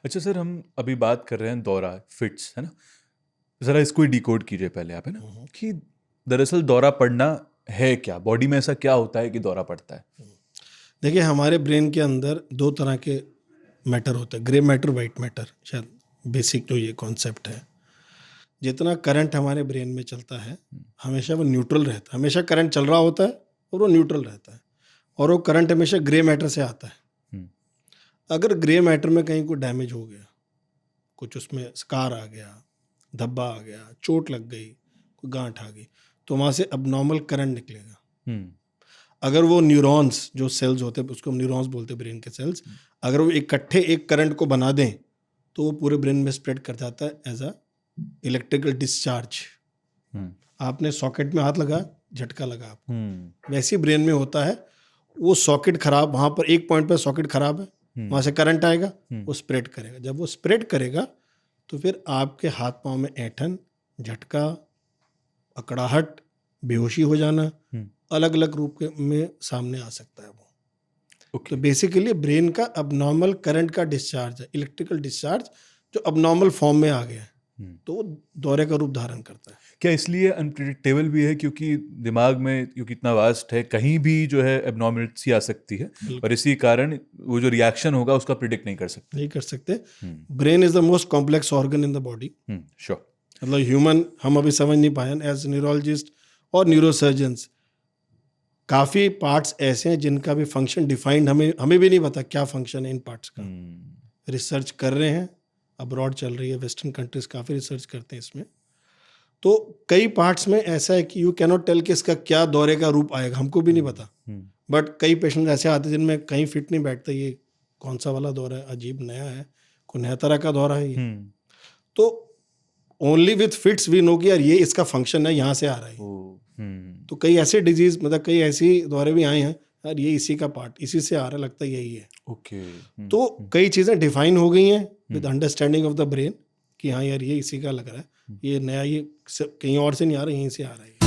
अच्छा सर, हम अभी बात कर रहे हैं दौरा, फिट्स, है ना? ज़रा इसको ही डिकोड कीजिए पहले आप, है ना? कि दरअसल दौरा पड़ना है क्या? बॉडी में ऐसा क्या होता है कि दौरा पड़ता है? देखिए, हमारे ब्रेन के अंदर दो तरह के मैटर होते हैं, ग्रे मैटर, वाइट मैटर। शायद बेसिक जो ये कॉन्सेप्ट है, जितना करंट हमारे ब्रेन में चलता है हमेशा वो न्यूट्रल रहता है। हमेशा करंट चल रहा होता है और वो न्यूट्रल रहता है, और वो करंट हमेशा ग्रे मैटर से आता है। हम्म, अगर ग्रे मैटर में कहीं कोई डैमेज हो गया, कुछ उसमें स्कार आ गया, धब्बा आ गया, चोट लग गई, कोई गांठ आ गई, तो वहाँ से अबनॉर्मल करंट निकलेगा। हम्म, अगर वो न्यूरॉन्स, जो सेल्स होते हैं उसको हम न्यूरॉन्स बोलते हैं, ब्रेन के सेल्स, अगर वो इकट्ठे एक करंट को बना दें तो वो पूरे ब्रेन में स्प्रेड कर जाता है एज अ इलेक्ट्रिकल डिस्चार्ज। हम्म, आपने सॉकेट में हाथ लगा, झटका लगा आपको, हम्म, वैसे ही ब्रेन में होता है। वो सॉकेट खराब, वहाँ पर एक पॉइंट पर सॉकेट खराब है, वहाँ से करंट आएगा, वो स्प्रेड करेगा। जब वो स्प्रेड करेगा तो फिर आपके हाथ पाँव में ऐंठन, झटका, अकड़ाहट, बेहोशी हो जाना, अलग अलग रूप के में सामने आ सकता है वो। ओके। तो बेसिकली ब्रेन का अबनॉर्मल करंट का डिस्चार्ज है, इलेक्ट्रिकल डिस्चार्ज, जो अबनॉर्मल फॉर्म में आ गया है, तो वो दौरे का रूप धारण करता है। क्या इसलिए अनप्रिडिक्टेबल भी है क्योंकि दिमाग में, क्योंकि इतना वास्ट है, कहीं भी जो है एबनॉर्मलिटी आ सकती है, और इसी कारण वो जो रिएक्शन होगा उसका प्रिडिक्ट नहीं कर सकते? नहीं कर सकते। Brain is the most complex organ in the body. Sure. मतलब ह्यूमन हम अभी समझ नहीं पाए, एज न्यूरोलॉजिस्ट और न्यूरोसर्जन्स काफ़ी पार्ट्स ऐसे हैं जिनका भी फंक्शन डिफाइंड हमें भी नहीं पता क्या फंक्शन है इन पार्ट्स का। रिसर्च कर रहे हैं, अब्रॉड चल रही है, वेस्टर्न कंट्रीज काफ़ी रिसर्च करते हैं इसमें। तो कई पार्ट्स में ऐसा है कि यू कैनॉट टेल कि इसका क्या दौरे का रूप आएगा, हमको भी नहीं पता। बट कई पेशेंट ऐसे आते हैं जिनमें कहीं फिट नहीं बैठता, ये कौन सा वाला दौरा है, अजीब नया है, कोई नया तरह का दौरा है ये। तो only with fits we know कि यार ये इसका फंक्शन है, यहाँ से आ रहा है। तो कई ऐसे डिजीज, मतलब कई ऐसी दौरे भी आए हैं यार ये इसी का पार्ट, इसी से आ रहा है, लगता है यही है। ओके। तो कई चीज़ें डिफाइन हो गई हैं with understanding of the brain कि हाँ यार ये इसी का लग रहा है, ये नया, ये कहीं और से नहीं आ रहा, यहीं से आ रहा है।